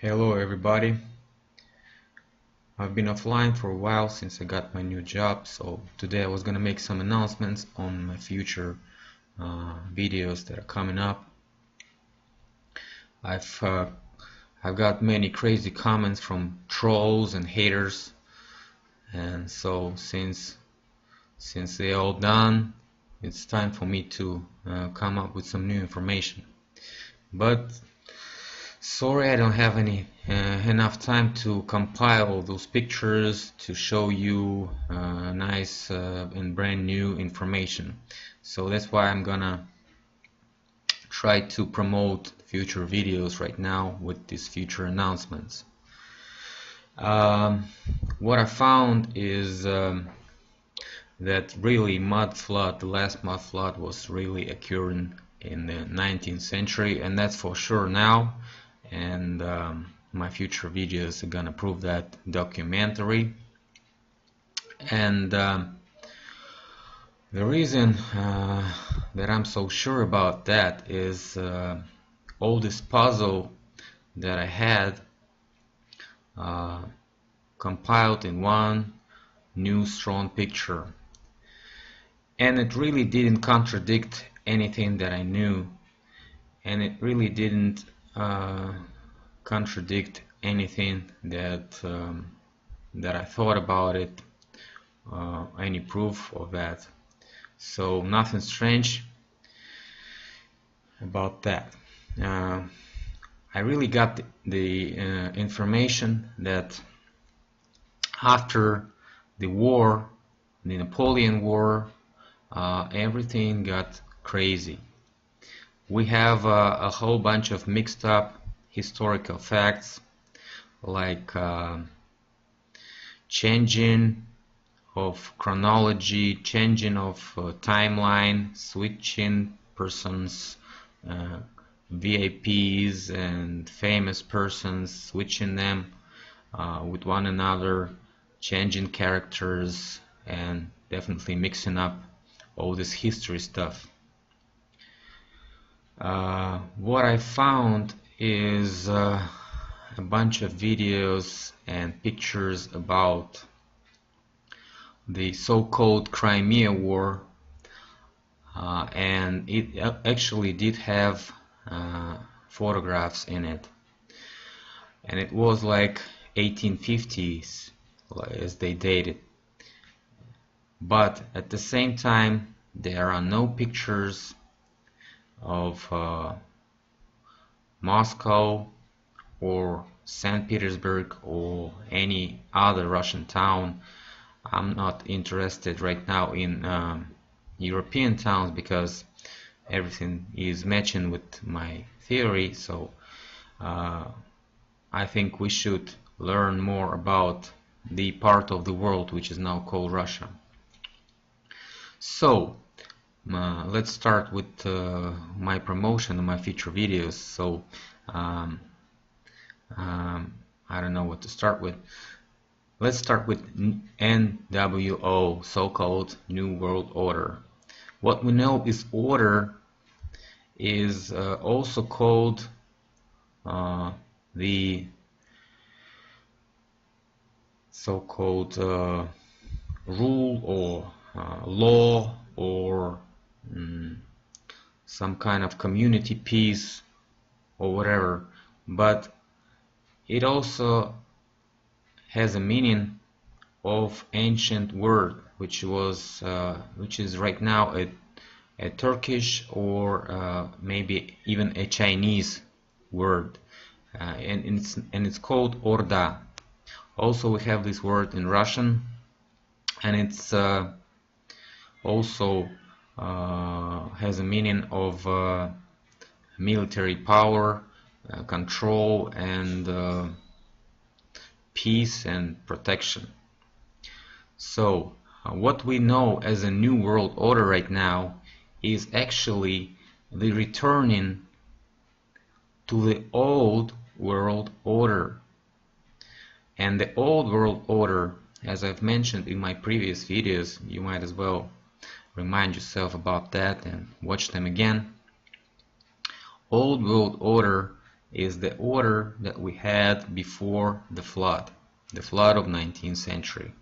Hello everybody. I've been offline for a while since I got my new job, so today I was gonna make some announcements on my future videos that are coming up. I've uh, I've got many crazy comments from trolls and haters, and so since they're all done, it's time for me to come up with some new information. But sorry, I don't have enough time to compile all those pictures to show you nice and brand new information. So that's why I'm gonna try to promote future videos right now with these future announcements. What I found is that really the last mud flood was really occurring in the 19th century, and that's for sure now. And my future videos are gonna prove that documentary. And the reason that I'm so sure about that is all this puzzle that I had compiled in one new strong picture, and it really didn't contradict anything that I knew, and it really didn't contradict anything that I thought about it, any proof of that. So nothing strange about that. I really got the information that after the war, the Napoleon War, everything got crazy. We have a whole bunch of mixed up historical facts, like changing of chronology, changing of timeline, switching persons, VIPs and famous persons, switching them with one another, changing characters, and definitely mixing up all this history stuff. What I found is a bunch of videos and pictures about the so-called Crimea War, and it actually did have photographs in it, and it was like 1850s as they dated, but at the same time there are no pictures of Moscow or St. Petersburg or any other Russian town. I'm not interested right now in European towns because everything is matching with my theory, so I think we should learn more about the part of the world which is now called Russia. So let's start with my promotion of my future videos. So I don't know what to start with. Let's start with NWO, so-called New World Order. What we know is order is also called the so-called rule or law or some kind of community peace or whatever, but it also has a meaning of ancient word which is right now a Turkish or maybe even a Chinese word, and it's called Orda. Also we have this word in Russian, and it's also has a meaning of military power, control, and peace and protection. So what we know as a new world order right now is actually the returning to the old world order. And the old world order, as I've mentioned in my previous videos, you might as well remind yourself about that and watch them again. Old world order is the order that we had before the flood of 19th century.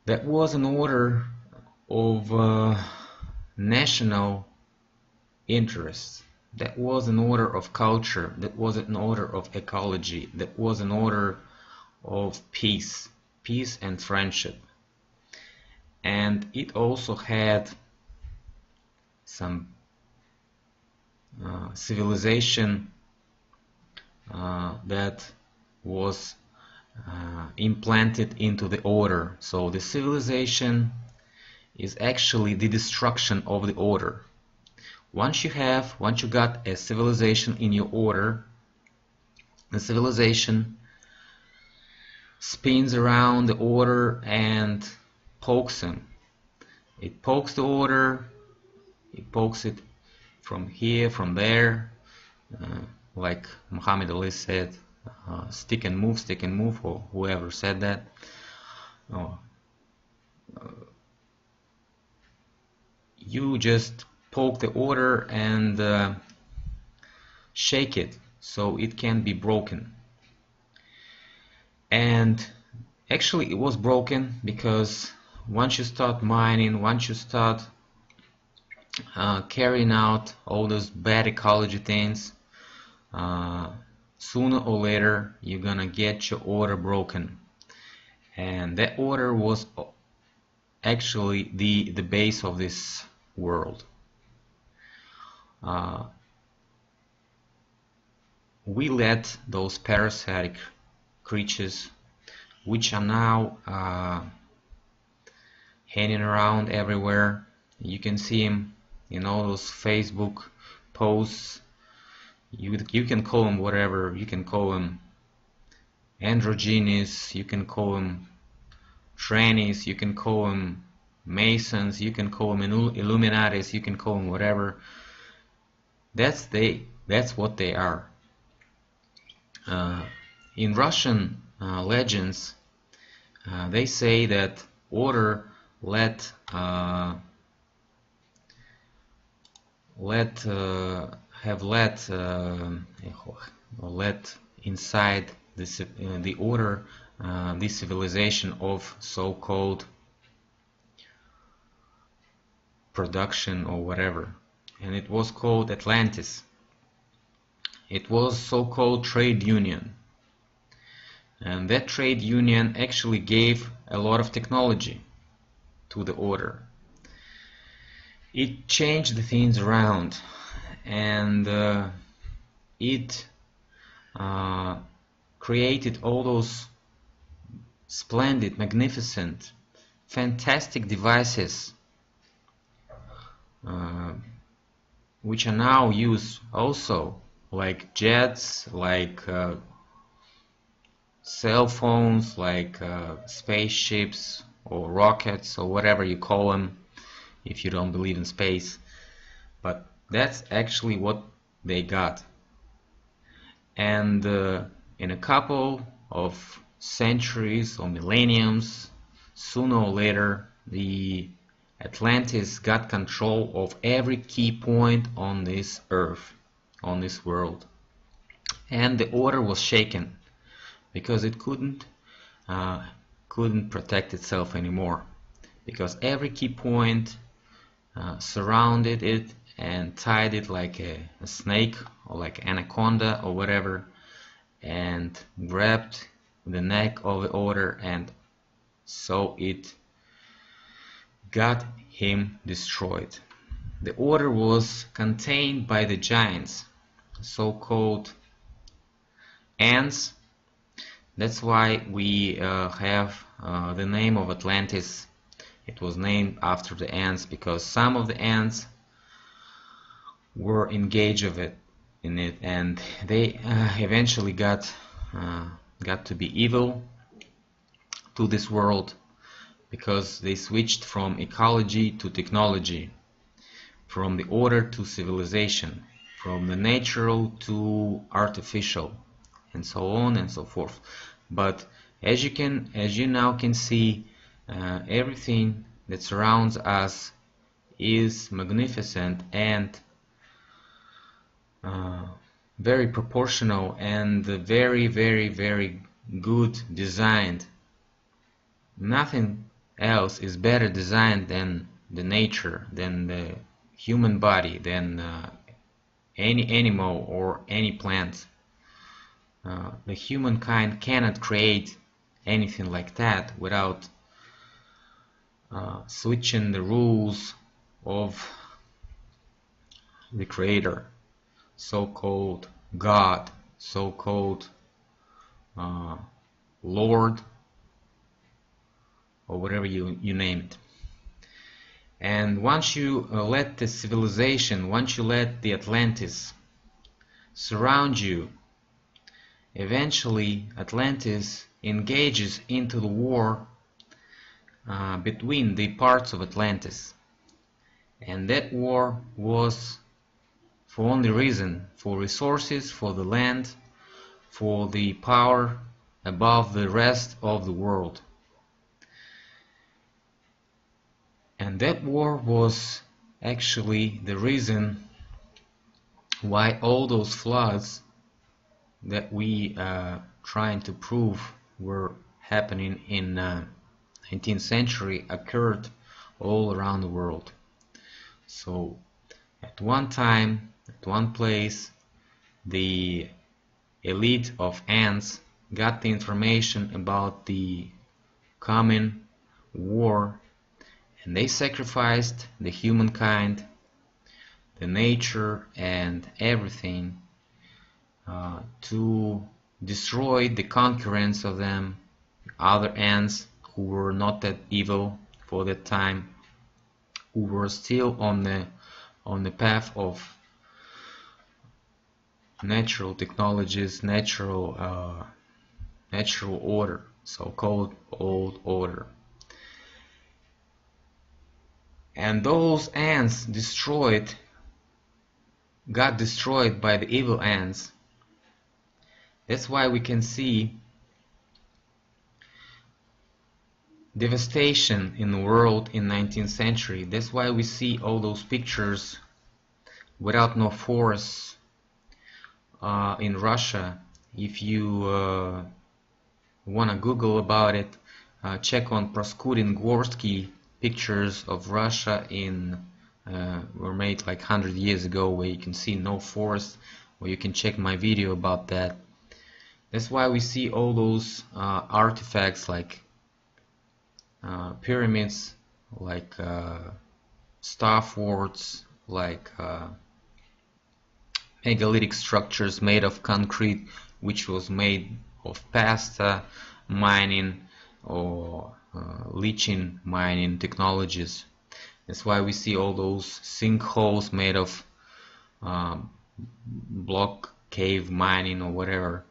That was an order of national interests. That was an order of culture. That was an order of ecology. That was an order of peace and friendship. And it also had some civilization that was implanted into the order. So the civilization is actually the destruction of the order. Once you got a civilization in your order, the civilization spins around the order and pokes him. It pokes the order, it pokes it from here, from there, like Muhammad Ali said, stick and move, or whoever said that. You just poke the order and shake it so it can be broken. And actually it was broken because once you start mining, once you start carrying out all those bad ecology things, sooner or later you're gonna get your order broken. And that order was actually the base of this world. We let those parasitic creatures, which are now hanging around everywhere. You can see them in all those Facebook posts. You can call them whatever. You can call them androgynes, you can call them trannies, you can call them Masons, you can call them Illuminatis, you can call them whatever. That's what they are. In Russian legends, they say that order let inside this, the order, the civilization of so-called production or whatever, and it was called Atlantis. It was so-called trade union, and that trade union actually gave a lot of technology to the order. It changed the things around, and it created all those splendid, magnificent, fantastic devices which are now used also, like jets, like cell phones, like spaceships or rockets or whatever you call them if you don't believe in space. But that's actually what they got. And in a couple of centuries or millenniums, sooner or later, the Atlantis got control of every key point on this earth, on this world. And the order was shaken because it couldn't protect itself anymore, because every key point surrounded it and tied it like a snake or like anaconda or whatever, and grabbed the neck of the order, and so it got him destroyed. The order was contained by the giants, so-called ants. That's why we have the name of Atlantis. It was named after the ants because some of the ants were engaged in it, and they eventually got to be evil to this world, because they switched from ecology to technology, from the order to civilization, from the natural to artificial, and so on and so forth. But as you now can see, everything that surrounds us is magnificent and very proportional and very, very, very good designed. Nothing else is better designed than the nature, than the human body, than any animal or any plant. The humankind cannot create anything like that without switching the rules of the creator, so-called God, so-called Lord, or whatever you name it. And once you let the civilization, once you let the Atlantis surround you, eventually Atlantis engages into the war between the parts of Atlantis. And that war was for only reason, for resources, for the land, for the power above the rest of the world. And that war was actually the reason why all those floods that we trying to prove were happening in 19th century occurred all around the world. So at one time, at one place, the elite of ants got the information about the coming war, and they sacrificed the humankind, the nature, and everything to destroy the concurrents of them, other ants who were not that evil for that time, who were still on the path of natural technologies, natural order, so-called old order. And those ants got destroyed by the evil ants. That's why we can see devastation in the world in 19th century. That's why we see all those pictures without no forests in Russia. If you want to Google about it, check on Proskudin-Gorsky pictures of Russia were made like 100 years ago, where you can see no forest, where you can check my video about that. That's why we see all those artifacts like pyramids, like star forts, like megalithic structures made of concrete, which was made of pasta mining or leaching mining technologies. That's why we see all those sinkholes made of block cave mining or whatever.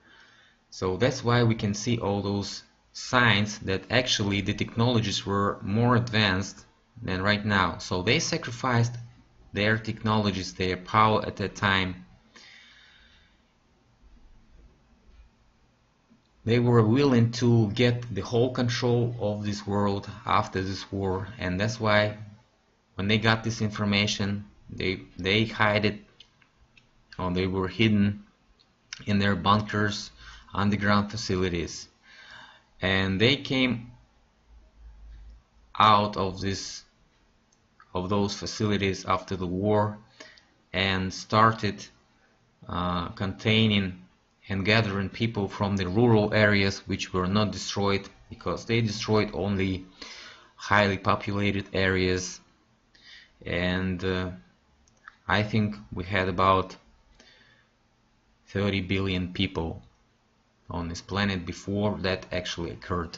So that's why we can see all those signs that actually the technologies were more advanced than right now. So they sacrificed their technologies, their power at that time. They were willing to get the whole control of this world after this war, and that's why when they got this information, they hide it, or they were hidden in their bunkers, underground facilities, and they came out of those facilities after the war and started containing and gathering people from the rural areas which were not destroyed, because they destroyed only highly populated areas. And I think we had about 30 billion people on this planet before that actually occurred.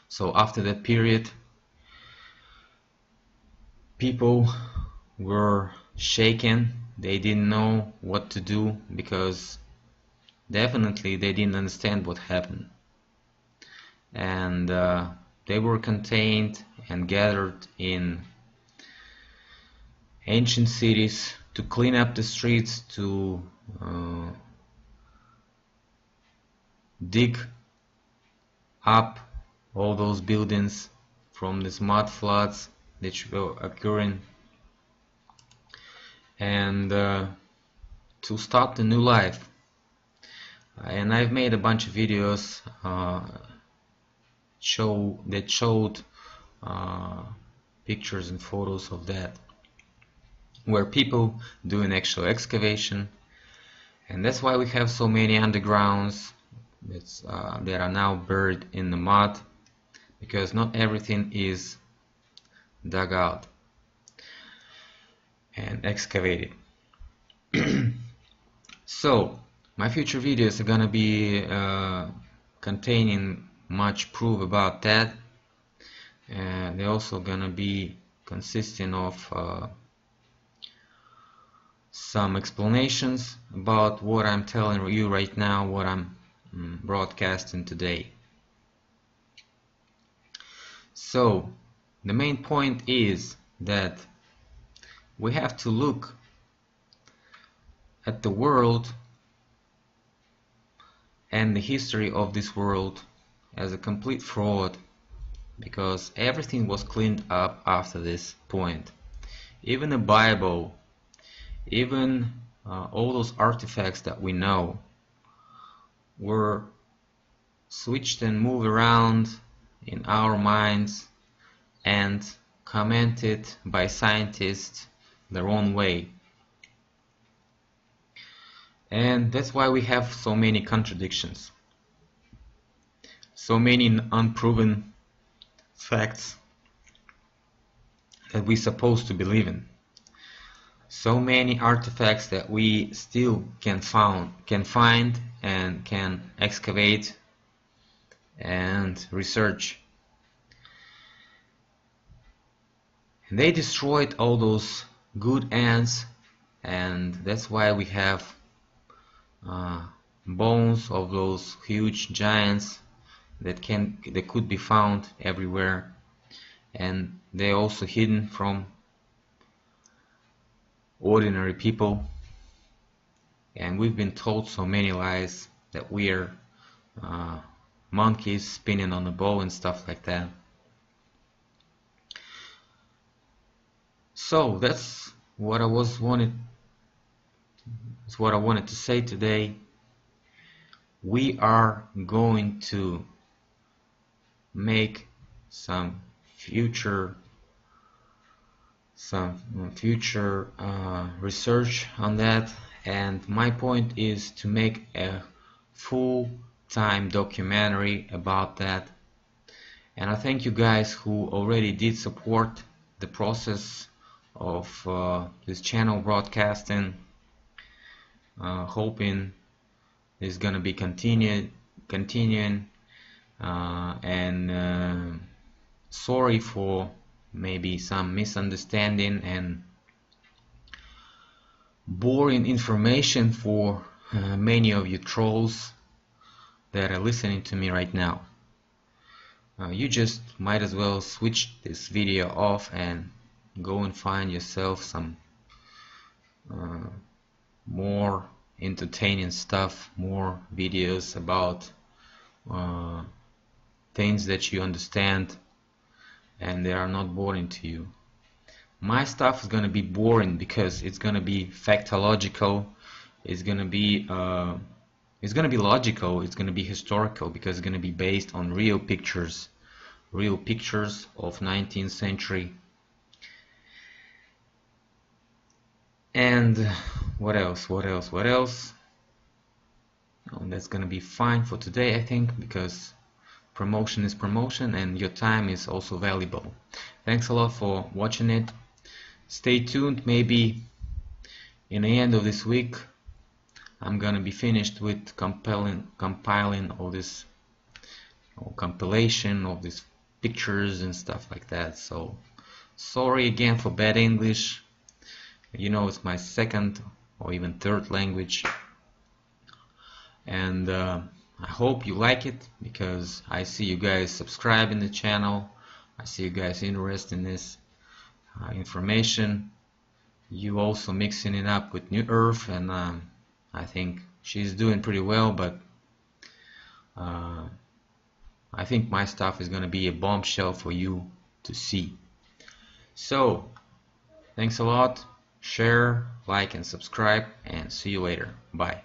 So after that period, people were shaken. They didn't know what to do, because definitely they didn't understand what happened. And they were contained and gathered in ancient cities to clean up the streets, to dig up all those buildings from these mud floods that were occurring, and to start the new life. And I've made a bunch of videos that showed pictures and photos of that, where people do an actual excavation, and that's why we have so many undergrounds that are now buried in the mud, because not everything is dug out and excavated. So my future videos are gonna be containing much proof about that, and they're also gonna be consisting of some explanations about what I'm telling you right now, what I'm broadcasting today. So the main point is that we have to look at the world and the history of this world as a complete fraud, because everything was cleaned up after this point. Even the Bible, even all those artifacts that we know were switched and moved around in our minds and commented by scientists their own way. And that's why we have so many contradictions, so many unproven facts that we're supposed to believe in, so many artifacts that we still can find and can excavate and research. And they destroyed all those good ants, and that's why we have bones of those huge giants that could be found everywhere, and they're also hidden from ordinary people. And we've been told so many lies that we are monkeys spinning on a bow and stuff like that. So that's what I wanted to say today. We are going to make some future research on that, and my point is to make a full-time documentary about that. And I thank you guys who already did support the process of this channel broadcasting, hoping it's gonna be continuing, and sorry for maybe some misunderstanding and boring information for many of you trolls that are listening to me right now. You just might as well switch this video off and go and find yourself some more entertaining stuff, more videos about things that you understand and they are not boring to you. My stuff is gonna be boring because it's gonna be factological, it's gonna be logical, it's gonna be historical, because it's gonna be based on real pictures of 19th century. And what else? That's gonna be fine for today, I think, because promotion is promotion and your time is also valuable. Thanks a lot for watching it. Stay tuned. Maybe in the end of this week I'm gonna be finished with compiling all this, or compilation of these pictures and stuff like that. So sorry again for bad English. You know, it's my second or even third language, and I hope you like it, because I see you guys subscribing the channel, I see you guys interested in this information. You also mixing it up with New Earth, and I think she's doing pretty well, but I think my stuff is gonna be a bombshell for you to see. So thanks a lot. share, like and subscribe, and see you later. Bye.